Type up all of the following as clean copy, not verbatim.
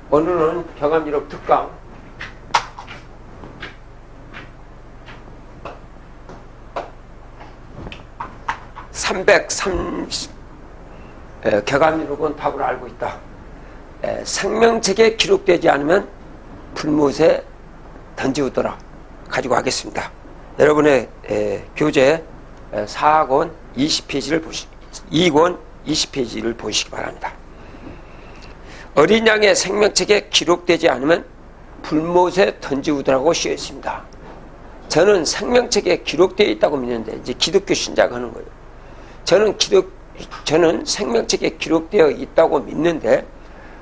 오늘은 경암유럽 특강 330 경암유럽은 답을 알고 있다. 생명책에 기록되지 않으면 불못에 던지우더라 가지고 하겠습니다. 여러분의 교재 4권 20페이지를 2권 20페이지를 보시기 바랍니다. 어린 양의 생명책에 기록되지 않으면 불못에 던지우더라고 쓰여 있습니다. 저는 생명책에 기록되어 있다고 믿는데, 이제 기독교 신자가 하는 거예요. 저는 생명책에 기록되어 있다고 믿는데,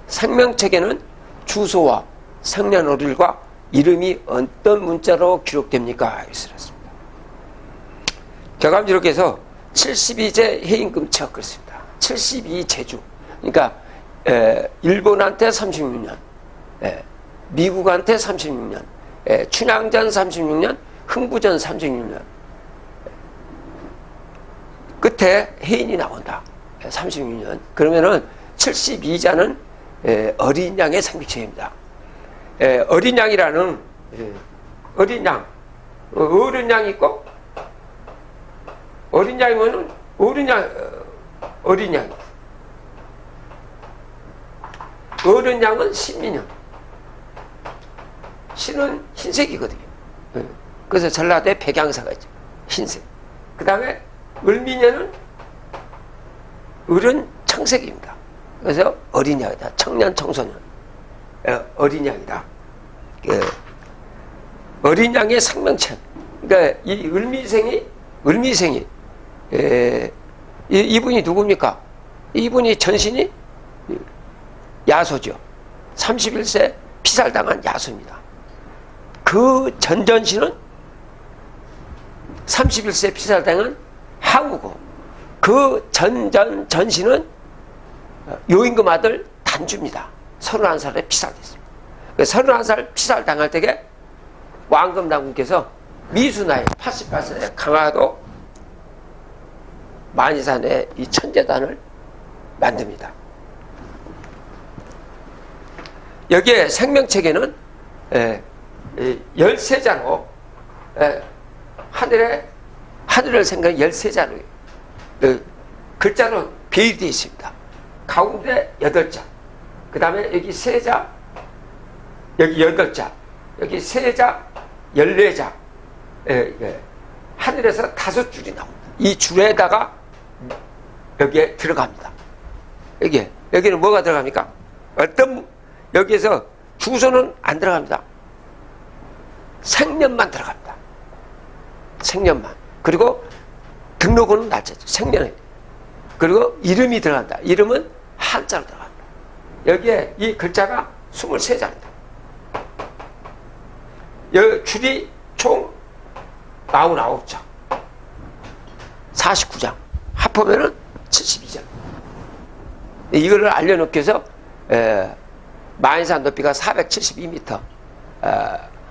생명책에는 주소와 생년월일과 이름이 어떤 문자로 기록됩니까? 이랬습니다. 경암유럽에서 72제 해임금 체가 그렇습니다. 72제주. 그러니까 일본한테 36년, 미국한테 36년, 춘향전 36년, 흥부전 36년. 끝에 해인이 나온다. 36년. 그러면은 72자는 어린 양의 생명체입니다. 어린 양이라는 어린 양, 어른 양이 있고 어린 양이면은 어린 양, 어린 양. 어른 양은 신민영. 신은 흰색이거든요. 그래서 전라도에 백양사가 있죠. 흰색. 그 다음에 을미녀는 을은 청색입니다. 그래서 어린 양이다. 청년, 청소년. 어린 양이다. 어린 양의 생명체. 그러니까 이 을미생이 이분이 누굽니까? 이분이 전신이 야소죠. 31세 피살당한 야소입니다. 그 전전신은 31세 피살당한 항우고, 그 전신은 요임금 아들 단주입니다. 31살에 피살됐습니다. 31살 피살당할 때에 왕금 장군께서 미수나이 88세에 강화도 만이산에 이 천재단을 만듭니다. 여기에 생명책에는 13자로 하늘을 생각해 13자로 글자로 배열되어 있습니다. 가운데 8자, 그 다음에 여기 3자, 여기 8자, 여기 3자, 14자, 하늘에서 5줄이 나옵니다. 이 줄에다가 여기에 들어갑니다. 여기는 뭐가 들어갑니까? 여기에서 주소는 안 들어갑니다. 생년만 들어갑니다. 생년만. 그리고 등록은 날짜죠. 생년에. 그리고 이름이 들어간다. 이름은 한자로 들어갑니다. 여기에 이 글자가 23자입니다. 여기 줄이 총 49장. 49장. 합하면은 72장. 이거를 알려놓기 위해서, 만이산 높이가 472m.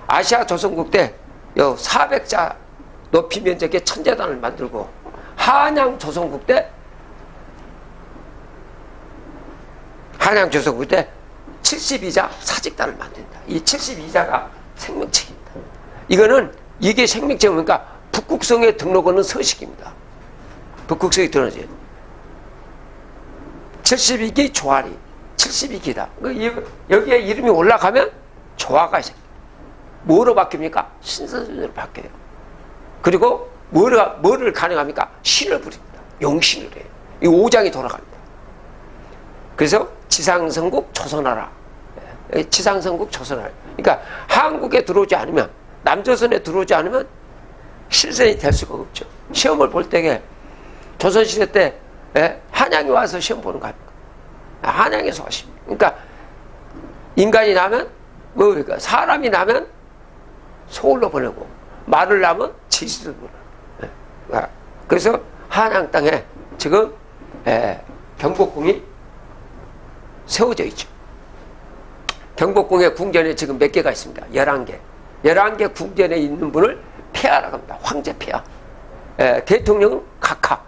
아시아 조선국 때 400자 높이 면적의 천재단을 만들고, 한양 조선국 때 72자 사직단을 만든다. 이 72자가 생명책입니다. 이게 생명책이니까 북극성에 등록하는 서식입니다. 북극성에 등록하지. 72기 조아리, 72기다. 여기에 이름이 올라가면 조화가 있어요. 뭐로 바뀝니까? 신선으로 바뀌어요. 그리고 뭐를 가능합니까? 신을 부립니다. 용신을 해요. 이 5장이 돌아갑니다. 그래서 지상성국 조선하라. 지상성국 조선하라. 그러니까 한국에 들어오지 않으면, 남조선에 들어오지 않으면 실선이 될 수가 없죠. 시험을 볼 때에 조선시대 때 한양에 와서 시험 보는 거 아닙니까? 한양에서 하십니다. 그러니까 인간이 나면 그러니까 사람이 나면 서울로 보내고, 말을 나면 제주도로 보내고. 그래서 한양 땅에 지금 경복궁이 세워져 있죠. 경복궁의 궁전에 지금 몇 개가 있습니다. 11개. 11개 궁전에 있는 분을 폐하라고 합니다. 황제 폐하. 대통령은 각하.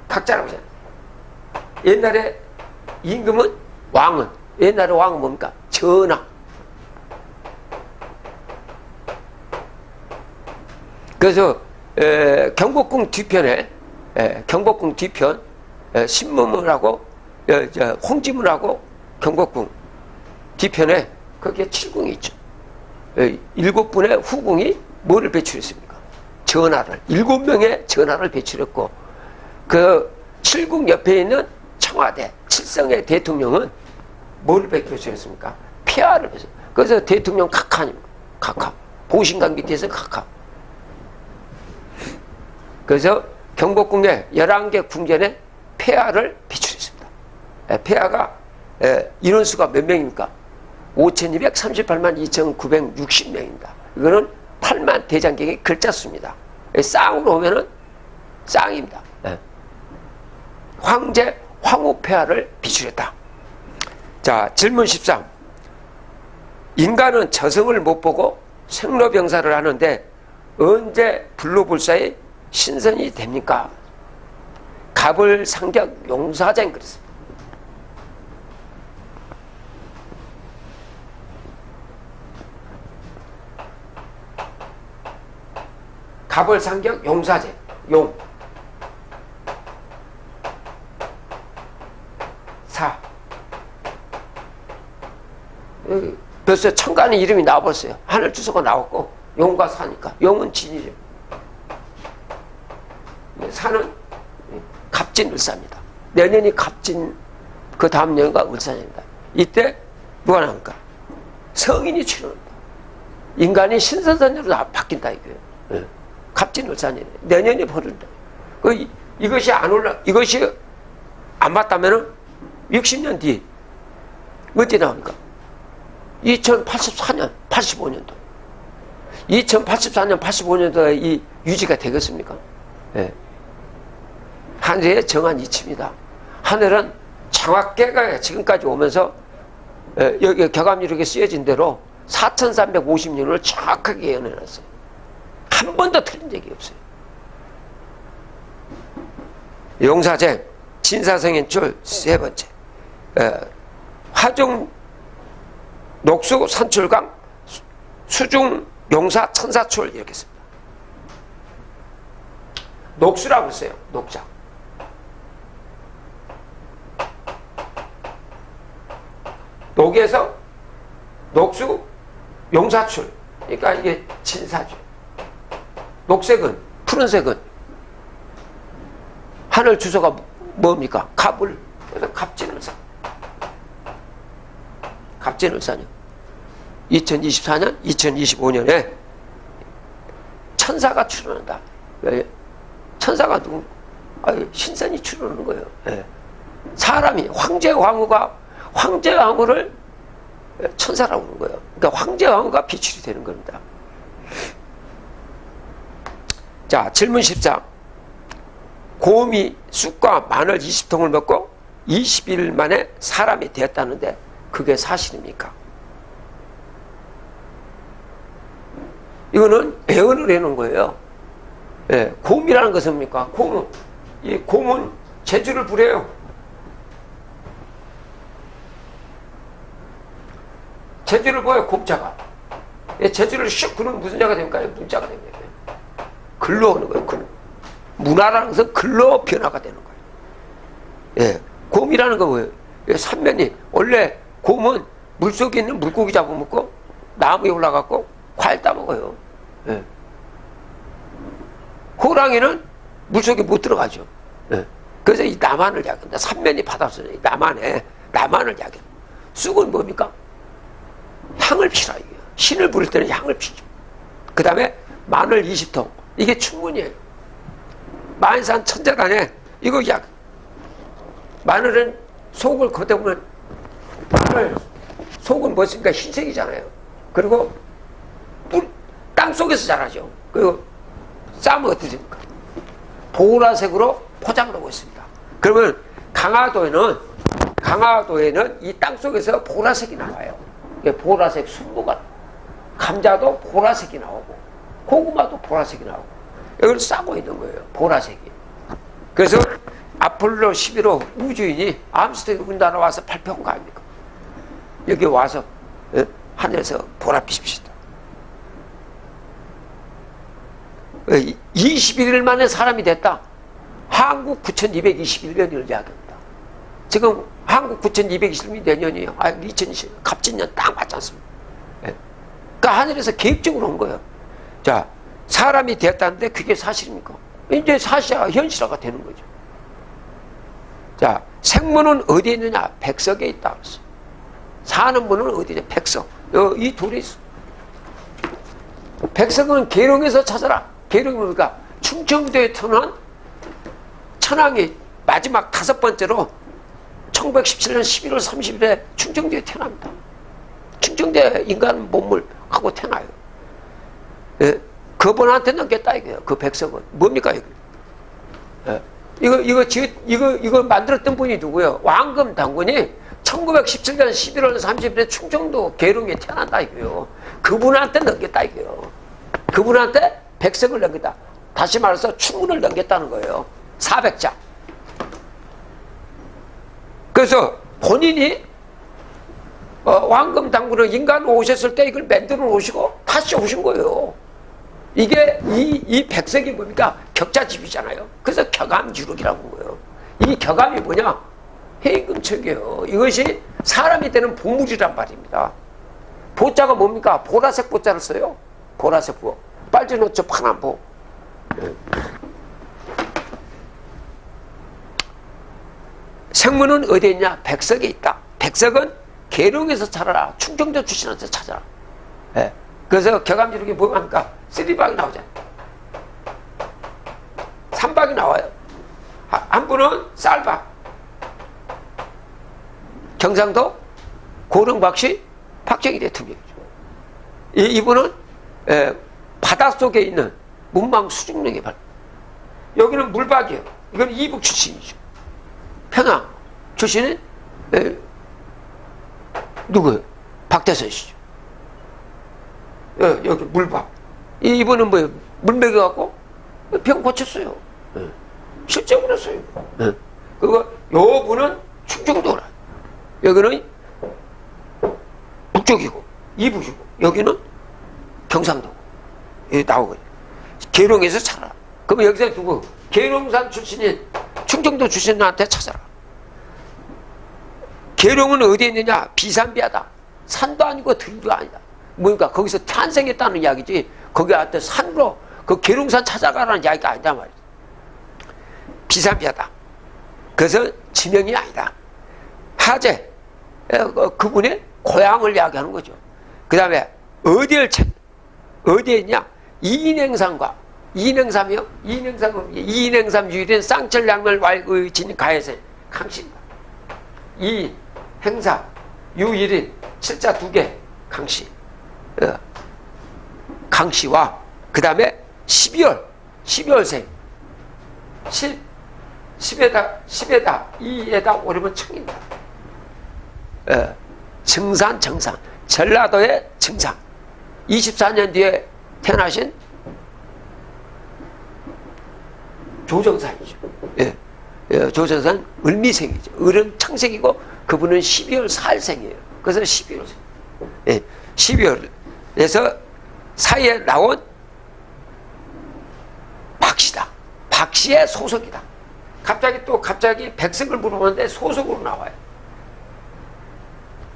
각자라고 하잖아요. 옛날에 임금은 왕은 옛날에 왕은 뭡니까? 전하. 그래서 경복궁 뒤편에 경복궁 뒤편 신문문하고 홍지문하고 경복궁 뒤편에 거기에 7궁이 있죠. 7분의 후궁이 뭐를 배출했습니까? 전하를. 7명의 전하를 배출했고 그 7궁 옆에 있는 청와대 7성의 대통령은 뭐를 배출했습니까? 폐하를 배출. 그래서 대통령 각하입니다. 각하. 보신각 밑에서 각하. 그래서 경복궁의 11개 궁전에 폐하를 배출했습니다. 폐하가 인원수가 몇 명입니까? 5,238만 2,960명입니다. 이거는 8만 대장경의 글자수입니다. 쌍으로 오면은 쌍입니다. 황제 황후폐하를 비출했다. 자, 질문 13. 인간은 저승을 못 보고 생로병사를 하는데 언제 불로불사의 신선이 됩니까? 갑을상격 용사쟁 그랬습니다. 갑을상격 용사쟁. 용. 사. 벌써 천간의 이름이 나와버렸어요. 하늘 주소가 나왔고 용과 사니까 용은 진이죠. 사는 갑진을사입니다. 내년이 갑진, 그 다음 년가 을사입니다. 이때 누가 나옵니까? 성인이 출현합니다. 인간이 신선선으로 바뀐다 이거예요. 갑진을사님 내년이 벌어진다. 이것이 안 올라, 이것이 안 맞다면은 60년 뒤 언제 나옵니까? 2084년, 85년도. 2084년, 85년도에 이 유지가 되겠습니까? 예. 하늘의 정한 이치입니다. 하늘은 정확계가 지금까지 오면서 여기 격암유력에 쓰여진 대로 4350년을 정확하게 예언해놨어요. 한 번도 틀린 적이 없어요. 용사쟁, 진사성인출 세 번째. 화중 녹수 산출강 수중 용사 천사출 이렇게 씁니다. 녹수라고 써요. 녹자. 녹에서 녹수 용사출. 그러니까 이게 진사죠. 녹색은 푸른색은 하늘 주소가 뭡니까? 갑을. 그래서 갑진을사. 갑진을사요. 2024년, 2025년에 천사가 출현한다. 왜? 천사가 누구? 신선이 출현하는 거예요. 예. 사람이 황제 황후를 천사라고 하는 거예요. 그러니까 황제 황후가 비출이 되는 겁니다. 자, 질문 14. 곰이 쑥과 마늘 20통을 먹고 20일 만에 사람이 되었다는데 그게 사실입니까? 이거는 예언을 해놓은 거예요. 예, 곰이라는 것은 뭡니까? 곰은 재주를 부려요. 재주를 보여, 곰자가. 재주를 슉 부르면 무슨 자가 됩니까? 문자가 됩니다. 글로 오는 거예요, 글. 문화라는 것은 글로 변화가 되는 거예요. 예, 곰이라는 건 뭐예요? 삼면이, 원래 곰은 물속에 있는 물고기 잡아먹고 나무에 올라가고 과일 따먹어요. 예. 호랑이는 물속에 못 들어가죠. 예. 그래서 이 나만을 야긴다. 삼면이 받았어요. 나만을 야긴. 쑥은 뭡니까? 향을 피라. 이게. 신을 부를 때는 향을 피죠. 그 다음에 마늘 20통. 이게 충분이에요. 만산 천재단에 이거 약. 마늘은 속을 걷어보면 속은 뭐습니까? 흰색이잖아요. 그리고 땅 속에서 자라죠. 그리고 쌈은 어떻게 됩니까? 보라색으로 포장을 하고 있습니다. 그러면 강화도에는 이 땅 속에서 보라색이 나와요. 보라색 순무가, 감자도 보라색이 나오고 고구마도 보라색이 나오고 이걸 싸고 있는 거예요. 보라색이. 그래서 아폴로 11호 우주인이 암스테르 군단에 와서 발표한 거 아닙니까? 여기 와서 하늘에서 보라빛입시다. 21일 만에 사람이 됐다. 한국 9221년을 이야기합니다. 지금 한국 9221년이 내년이에요. 2020년 갑진년 딱 맞지 않습니까? 그러니까 하늘에서 계획적으로 온 거예요. 자, 사람이 됐다는데 그게 사실입니까? 이제 사실화, 현실화가 되는 거죠. 자, 생문은 어디에 있느냐? 백석에 있다 그랬어요. 사는 문은 어디냐? 백석. 이 둘이 있어. 백석은 계룡에서 찾아라. 계룡이 뭡니까? 충청도에 터난 천황이 마지막 5번째로 1917년 11월 30일에 충청도에 태어납니다. 충청도에 인간 몸물하고 태어나요. 예, 그분한테 넘겼다 이거예요. 그 백석은 뭡니까 이거? 예, 이거 만들었던 분이 누구예요? 왕금 당군이 1917년 11월 30일에 충청도 계룡에 태어난다 이거예요. 그분한테 넘겼다 이거예요. 그분한테 백석을 넘겼다. 다시 말해서 충문을 넘겼다는 거예요. 400자. 그래서 본인이 왕금 당군은 인간 오셨을 때 이걸 만들어 오시고 다시 오신 거예요. 이게 이 백석이 뭡니까? 격자집이잖아요. 그래서 격암유록이라고 한 거예요. 이 격암이 뭐냐? 해금척이에요. 이것이 사람이 되는 보물이란 말입니다. 보자가 뭡니까? 보라색 보자를 써요. 보라색 보. 빨간 옷, 파란 보. 생문은 어디에 있냐? 백석에 있다. 백석은 계룡에서 찾아라. 충청도 출신한테 찾아라. 예. 그래서 격암지록이 뭐가 합니까? 3박이 나오잖아요. 3박이 나와요. 한 분은 쌀박. 경상도 고릉박씨 박정희 대통령이죠. 이분은 바닷속에 있는 문망 수중령의 발. 여기는 물박이에요. 이건 이북 출신이죠. 평양 출신은 누구예요? 박대선 씨죠. 여기 물박. 이분은 뭐예요? 물 먹여갖고 병 고쳤어요. 실적을 했어요. 그리고 요 분은 충청도라. 여기는 북쪽이고 이북이고 여기는 경상도. 여기 나오거든요. 계룡에서 찾아라. 그러면 여기서 누구? 계룡산 출신인 충청도 출신한테 찾아라. 계룡은 어디에 있느냐? 비산비하다. 산도 아니고 들도 아니다. 뭐니까 거기서 탄생했다는 이야기지. 거기 한테 산으로 그 계룡산 찾아가라는 이야기가 아니다 말이야. 비산비하다. 그래서 지명이 아니다. 하재 그분의 고향을 이야기하는 거죠. 그 다음에 어디에 있냐? 이인행삼과 이인행삼이요? 이인행삼 유일인 쌍철양을 왈의 진 가해세 강씨입니다. 이행삼 유일인 칠자 2개 강씨. 강씨와 그 다음에 12월생 10에다 2에다 오르면 청입니다. 증산 정상 전라도의 증산 24년 뒤에 태어나신 조정산이죠. 조정산 을미생이죠. 을은 청생이고 그분은 12월 4일생이에요. 그래서 12월생. 12월에서 사이에 나온 박씨다. 박씨의 소속이다. 갑자기 백석을 물어보는데 소속으로 나와요.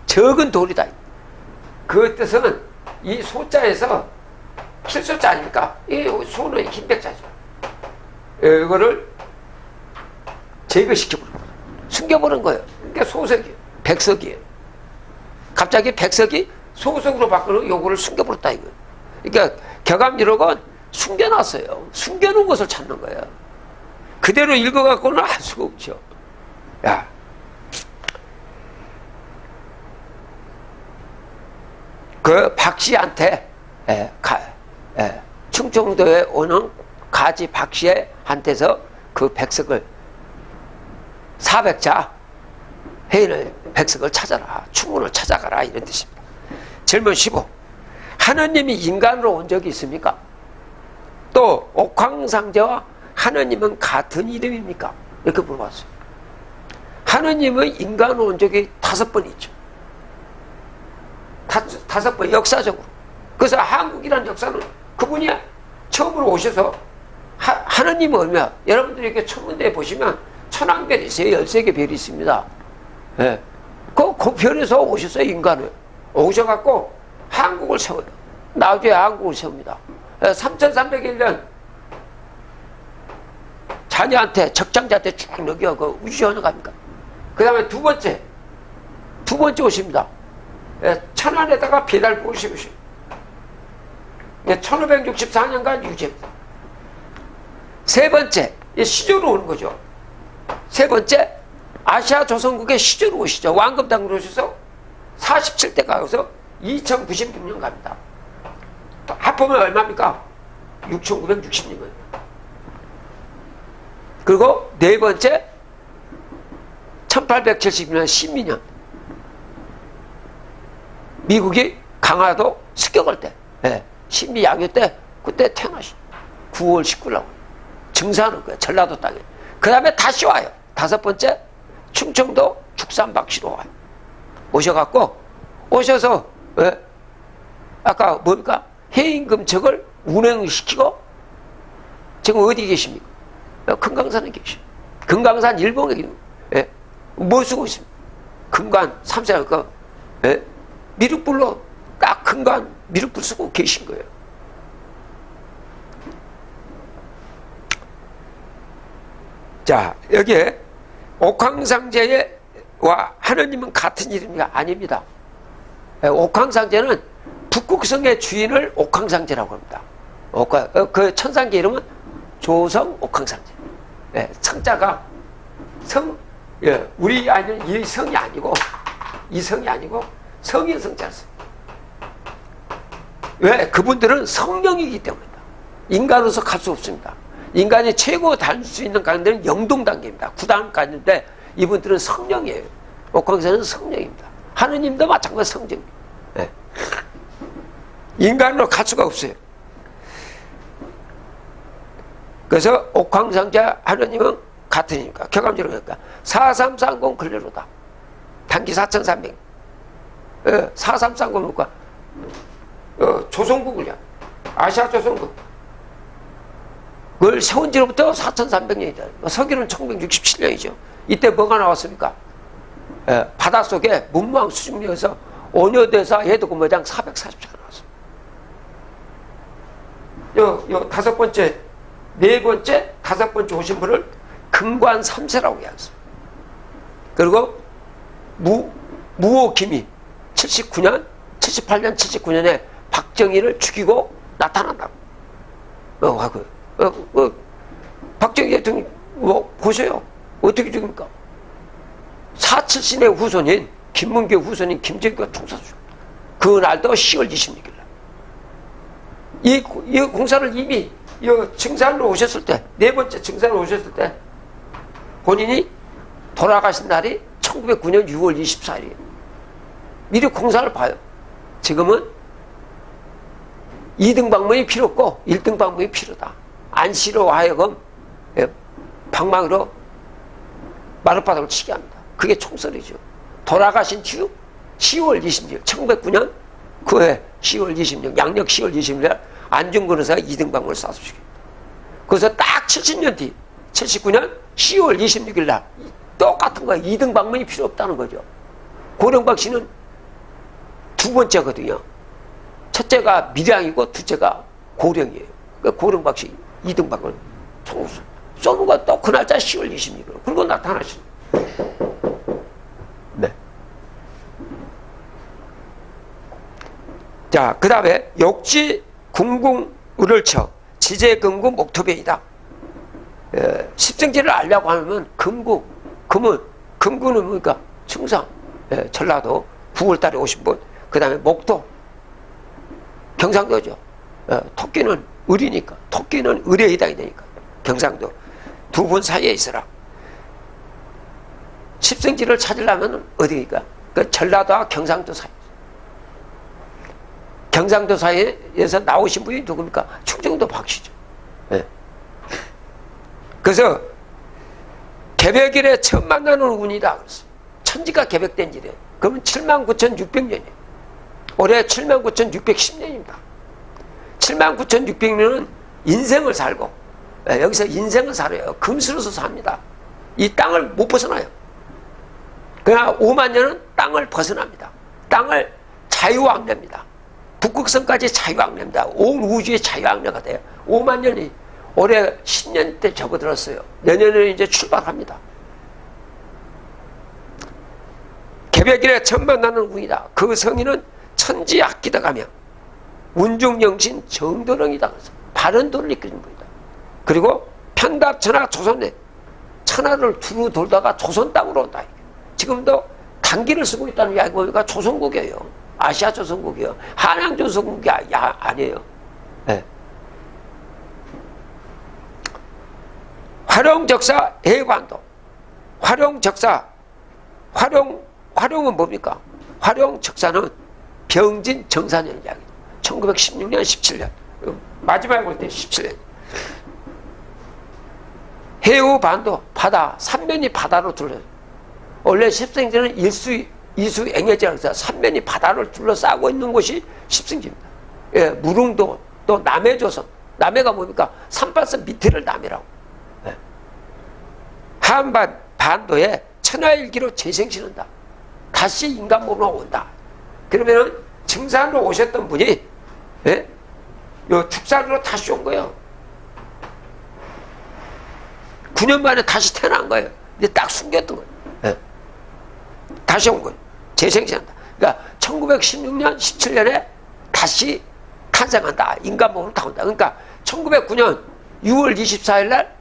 적은 돌이다. 그 뜻은 이 소자에서 킬소자 아닙니까? 이 소는 흰백자죠. 이거를 제거시켜버린 거예요. 숨겨버린 거예요. 그러니까 소석이에요. 백석이에요. 갑자기 백석이 소석으로 바꾸는 요거를 숨겨버렸다 이거예요. 그러니까 격암유록은 숨겨놨어요. 숨겨놓은 것을 찾는 거예요. 그대로 읽어갖고는 알 수가 없죠. 야, 그 박씨한테 충청도에 오는 가지 박씨한테서 그 백석을 400자 해인을 백석을 찾아라. 충문을 찾아가라 이런 뜻입니다. 질문 15. 하느님이 인간으로 온 적이 있습니까? 또 옥황상제와 하느님은 같은 이름입니까? 이렇게 물어봤어요. 하느님은 인간으로 온 적이 5번 있죠. 다섯 번 역사적으로. 그래서 한국이라는 역사는 그분이 처음으로 오셔서 하느님은 얼마, 여러분들이 이렇게 천문대에 보시면 천왕별이 있어요. 13개 별이 있습니다. 예. 그 별에서 오셨어요. 인간을 오셔갖고 한국을 세워요. 나중에 한국을 세웁니다. 3301년 자녀한테 적장자한테 쭉 넘겨 그 우주여행 갑니까? 그 다음에 두 번째 오십니다. 천안에다가 배달 보시오시. 1564년간 유지입니다. 세 번째 시조로 오는 거죠. 세 번째 아시아 조선국의 시조로 오시죠. 왕급당으로 오셔서 47대 가서 2096년 갑니다. 합하면 얼마입니까? 6960년. 그리고 네 번째 1870년 신민년 미국이 강화도 습격할 때, 신미 양요 때 그때 태어나시 9월 19일 날 증사하는 거예요. 전라도 땅에. 그 다음에 다시 와요. 다섯 번째 충청도 죽산박씨로 와요. 오셔서 아까 뭡니까? 해임금책을 운행시키고 지금 어디 계십니까? 금강산에 계십니다. 금강산 일봉에 뭐 쓰고 있습니까? 금관 3세가 미륵불로 딱 금관 미륵불 쓰고 계신 거예요. 자, 여기에 옥황상제와 하느님은 같은 이름이 아닙니다. 옥황상제는 북극성의 주인을 옥황상제라고 합니다. 그 천상계 이름은 조성 옥황상제. 성자가 우리 아니면 이 성이 아니고 성의 성자를 써요. 왜? 그분들은 성령이기 때문입니다. 인간으로서 갈 수 없습니다. 인간이 최고 다닐 수 있는 강대는 영동 단계입니다. 9단까지인데 이분들은 성령이에요. 옥황상제는 성령입니다. 하느님도 마찬가지 성령입니다. 인간으로 갈 수가 없어요. 그래서 옥황상제 하느님은 같으니까 격암지로 그러니까 4330 근래로다. 단기 4300. 4330과 조선국을요. 아시아 조선국. 그걸 세운 지로부터 4300년이다. 서기는 1167년이죠. 이때 뭐가 나왔습니까? 바닷속에 문무왕 수중리에서 온효대사 해도근무장 440차가 나왔습니다. 요 다섯 번째, 네 번째, 다섯 번째 오신 분을 금관 3세라고 이야기했습니다. 그리고 무오김이 78년, 79년에 박정희를 죽이고 나타난다고. 박정희 대통령 보세요. 어떻게 죽입니까? 사칠신의 후손인 김문교 후손인 김정규가 총사주. 그날도 10월 26일 날. 이 공사를 이미 증산으로 오셨을 때, 네 번째 증산으로 오셨을 때 본인이 돌아가신 날이 1909년 6월 24일이에요. 미리 공사를 봐요. 지금은 2등 방문이 필요 없고 1등 방문이 필요다. 안시로 하여금 방망이로 마룻바닥을 치게 합니다. 그게 총설이죠. 돌아가신 주 10월 26일 1909년 그해 10월 26일 양력 10월 26일 안중근 의사가 2등 방문을 쏴주시게. 그래서 딱 70년 뒤 79년 10월 26일 날 똑같은 거예요. 2등 방문이 필요 없다는 거죠. 고령박 씨는 두 번째거든요. 첫째가 밀양이고 둘째가 고령이에요. 그러니까 고령박 씨 2등 방문 쏘는 거 또 그 날짜 10월 26일 그리고 나타나시는. 네. 자, 그 다음에 욕지 궁궁 을을쳐 지제금구 목토배이다. 십생지를 알려고 하면 금구, 금구는 뭡니까? 충상, 전라도 9월달에 오신 분. 그 다음에 목토, 경상도죠. 토끼는 을이니까, 토끼는 을에 해당이 되니까 경상도 두 분 사이에 있어라. 십생지를 찾으려면 어디니까? 그 전라도와 경상도 사이. 경상도 사이에서 나오신 분이 누굽니까? 충청도 박씨죠. 그래서 개벽일에 처음 만나는 운이다. 그랬어요. 천지가 개벽된 일이에요. 그러면 79,600년이에요. 올해 79,610년입니다. 79,600년은 인생을 살고, 여기서 인생을 살아요. 금수로서 삽니다. 이 땅을 못 벗어나요. 그러나 5만 년은 땅을 벗어납니다. 땅을 자유왕래입니다. 북극성까지 자유왕래입니다. 온 우주의 자유왕래가 돼요. 5만 년이 올해 10년 때 접어들었어요. 내년에는 이제 출발합니다. 개벽일에 처음 만나는 운이다. 그 성인은 천지악기다가며 운중영신 정도령이다. 바른도를 이끄는 분이다. 그리고 편답천하 조선에 천하를 두루 돌다가 조선 땅으로 온다. 지금도 단기를 쓰고 있다는 이야기 보니까 조선국이에요. 아시아 조선국이에요. 한양 조선국이 아니에요. 네. 활용적사 해관도. 활용적사. 활용은 뭡니까? 활용적사는 병진 정사년 이야기. 1916년, 17년. 마지막에 볼 때 17년. 해우 반도, 바다, 삼면이 바다로 둘러요. 원래 십생지는 일수, 이수, eng해지라고 해서 삼면이 바다를 둘러싸고 있는 곳이 십생지입니다. 예, 무릉도, 또 남해조선. 남해가 뭡니까? 38선 밑에를 남해라고. 예. 한반, 반도에 천하일기로 재생시는다. 다시 인간 몸으로 온다. 그러면은 증산으로 오셨던 분이, 예? 요 축산으로 다시 온 거예요. 9년 만에 다시 태어난 거예요. 근데 딱 숨겼던 거예요. 예. 다시 온 거예요. 재생시한다. 그러니까 1916년, 17년에 다시 탄생한다. 인간 몸으로 다 온다. 그러니까 1909년 6월 24일 날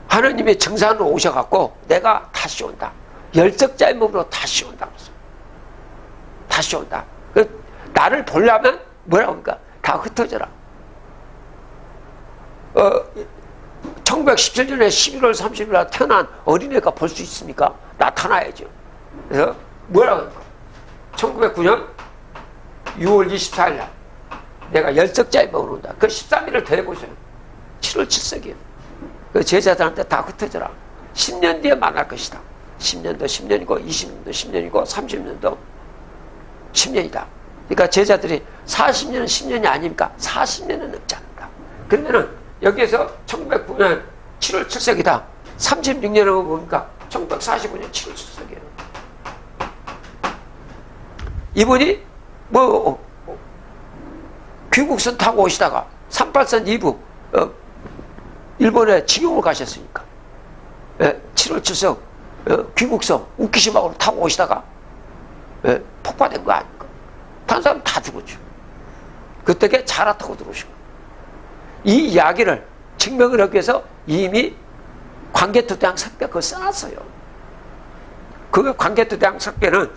하느님이 증산으로 오셔갖고 내가 다시 온다. 열적자의 몸으로 다시 온다. 다시 온다. 나를 보려면 뭐라고 합니까? 다 흩어져라. 1917년에 11월 30일 날 태어난 어린애가 볼 수 있습니까? 나타나야죠. 그래서 뭐라고 합니까? 1909년 6월 24일 날 내가 열적자의 몸으로 온다. 그 13일을 더해보세요. 7월 7석이에요. 그 제자들한테 다 흩어져라. 10년 뒤에 만날 것이다. 10년도 10년이고 20년도 10년이고 30년도 10년이다. 그러니까 제자들이 40년은 10년이 아닙니까? 40년은 넘지 않는다. 그러면은 여기에서 1909년 7월 7석이다. 36년은 뭡니까? 1945년 7월 7석이에요. 이분이 귀국선 타고 오시다가 38선 2부 일본에 징용을 가셨으니까 7월 7석 귀국선 우키시마로 타고 오시다가 폭파된 거 아닙니까? 다른 사람 다 죽었죠. 그때 자라 타고 들어오시고 이 이야기를 증명을 하기 위해서 이미 광개토대왕 석배 그거 써놨어요. 그 광개토대왕 석배는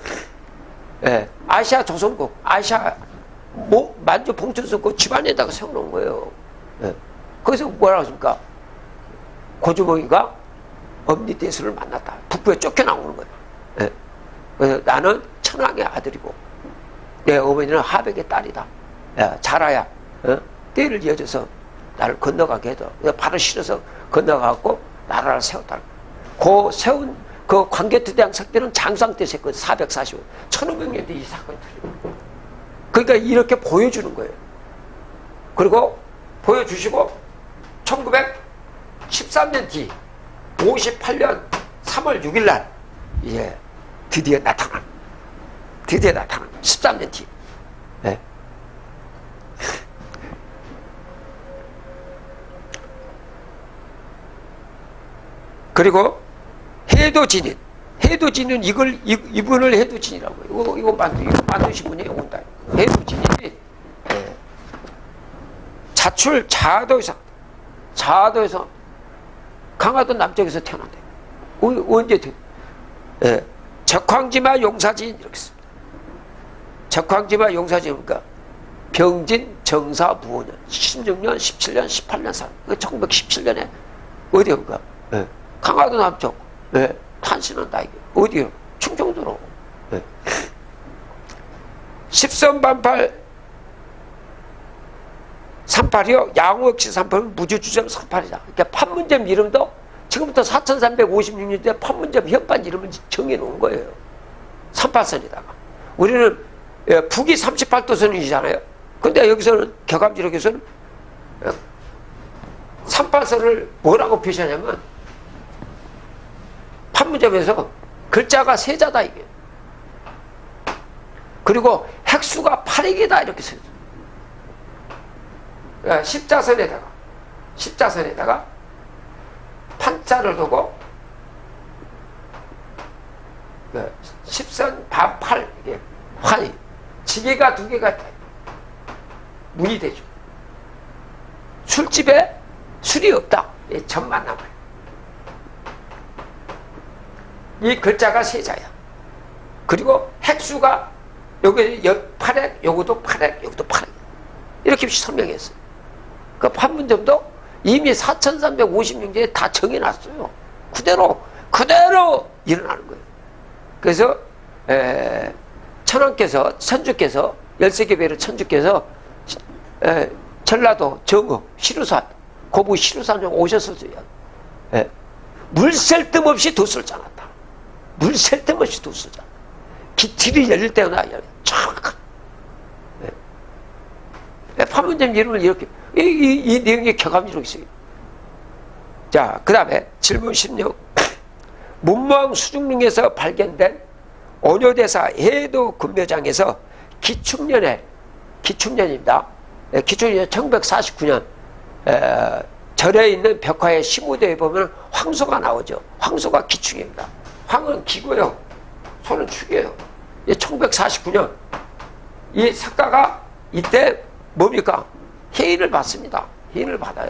아시아 조선국, 아시아 만주 봉천성국 집안에다가 세워놓은 거예요. 거기서 뭐라고 하십니까? 고주몽이가 엄니대수를 만났다. 북부에 쫓겨나오는 거예요. 그래서 나는 천황의 아들이고 내 어머니는 하백의 딸이다. 자라야 때를 이어져서 나를 건너가게 해도 발을 실어서 건너가고 나라를 세웠다. 그 세운 그 광개토대왕 석대는 장상 때 세웠거든. 445. 1500년 뒤 이 사건이 터집니다. 그러니까 이렇게 보여주는 거예요. 그리고 보여주시고 1913년 뒤 58년 3월 6일 날 이제 드디어 나타난 13년 뒤. 그리고 해도진인 이분을 해도진이라고 이거 만드신 분이 온다. 해도진인이 자출 자도에서 강화도 남쪽에서 태어난대. 언제 적황지마 용사지인 이렇게 씁니다. 적황지마 용사지니까 병진 정사 무오년 16년 17년 18년 살 1917년에 어디인가 강화도 남쪽 탄신한다. 이게 어디요? 충청도로. 십선반팔 38이요. 양호역시 38은 무주주점 38이다. 그러니까 판문점 이름도 지금부터 4356년대 판문점 현판 이름을 정해놓은 거예요. 38선에다가. 우리는 북이 38도선이잖아요. 근데 여기서는 격암지력에서는 38선을 뭐라고 표시하냐면 판문점에서 글자가 세자다 이게. 그리고 핵수가 8핵이다 이렇게 써요. 십자선에다가 판자를 두고 10선 반팔 이게 환이 지게가 2개가 문이 되죠. 술집에 술이 없다. 점만 남아요. 이 글자가 세자야. 그리고 핵수가 여기 8핵, 요것도 8핵, 여기도 8핵. 이렇게 설명했어요. 그 판문점도 이미 4350년대에 다 정해놨어요. 그대로 일어나는 거예요. 그래서 천주께서 13개 천주께서 전라도 정읍 시루산 고부 시루산 좀 오셨었어요. 물 셀 틈 없이 돛을 짜놨다. 물 셀 틈 없이 돛을 짜놨다. 기틀이 열릴 때나 정확한. 판문점 이름을 이렇게 이 내용이 격암지로 있어요. 자, 그 다음에 질문 16. 문무왕 수중릉에서 발견된 온효대사 해도 근묘장에서 기축년입니다. 기축년 1949년 절에 있는 벽화의 15도에 보면 황소가 나오죠. 황소가 기축입니다. 황은 기고요. 소는 축이에요. 1949년 이 작가가 이때 뭡니까? 해인을 받습니다. 해인을 받아요.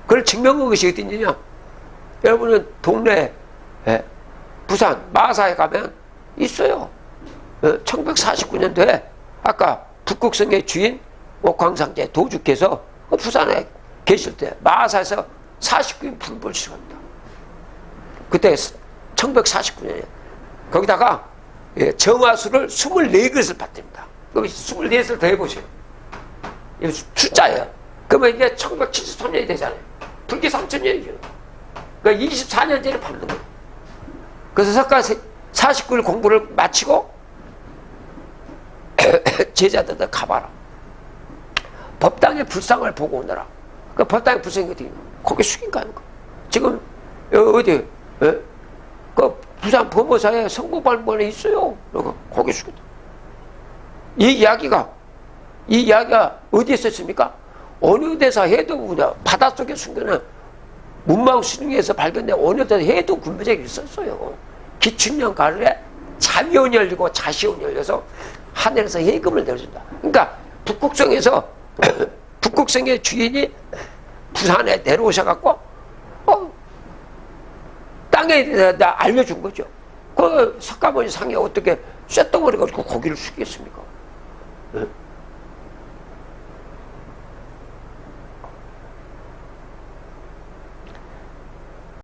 그걸 증명한 것이 어디냐? 여러분은 동네 부산 마사에 가면 있어요. 1949년도에 아까 북극성의 주인 옥황상제 도주께서 부산에 계실 때 마사에서 49인 불을 시작합니다. 그때 1949년에 거기다가 정화수를 24그릇을 받습니다. 그럼 24을 더 해보세요. 이거 숫자예요. 그러면 이게 1973년이 되잖아요. 불교 3000년이죠. 그러니까 24년째를 받는 거예요. 그래서 석가 49일 공부를 마치고 제자들도 가봐라. 법당의 불상을 보고 오너라. 그 법당의 불상이 어떻게 거기 숙인 거 아닙니까? 지금 어디 그 부산 범어사에 선고발본에 있어요. 거기 숙였다. 이 이야기가 어디에 있었습니까? 온효대사 해도 바닷속에 숨겨놓은 문망 수중에서 발견된 온효대사 해도 군부제가 있었어요. 기춘년 가을에 자비온이 열리고 자시온이 열려서 하늘에서 해금을 내려준다. 그러니까 북극성의 주인이 부산에 내려오셔갖고 땅에 대해서 알려준 거죠. 그 석가모니 상에 어떻게 쇳덩어리가 고기를 숙였습니까?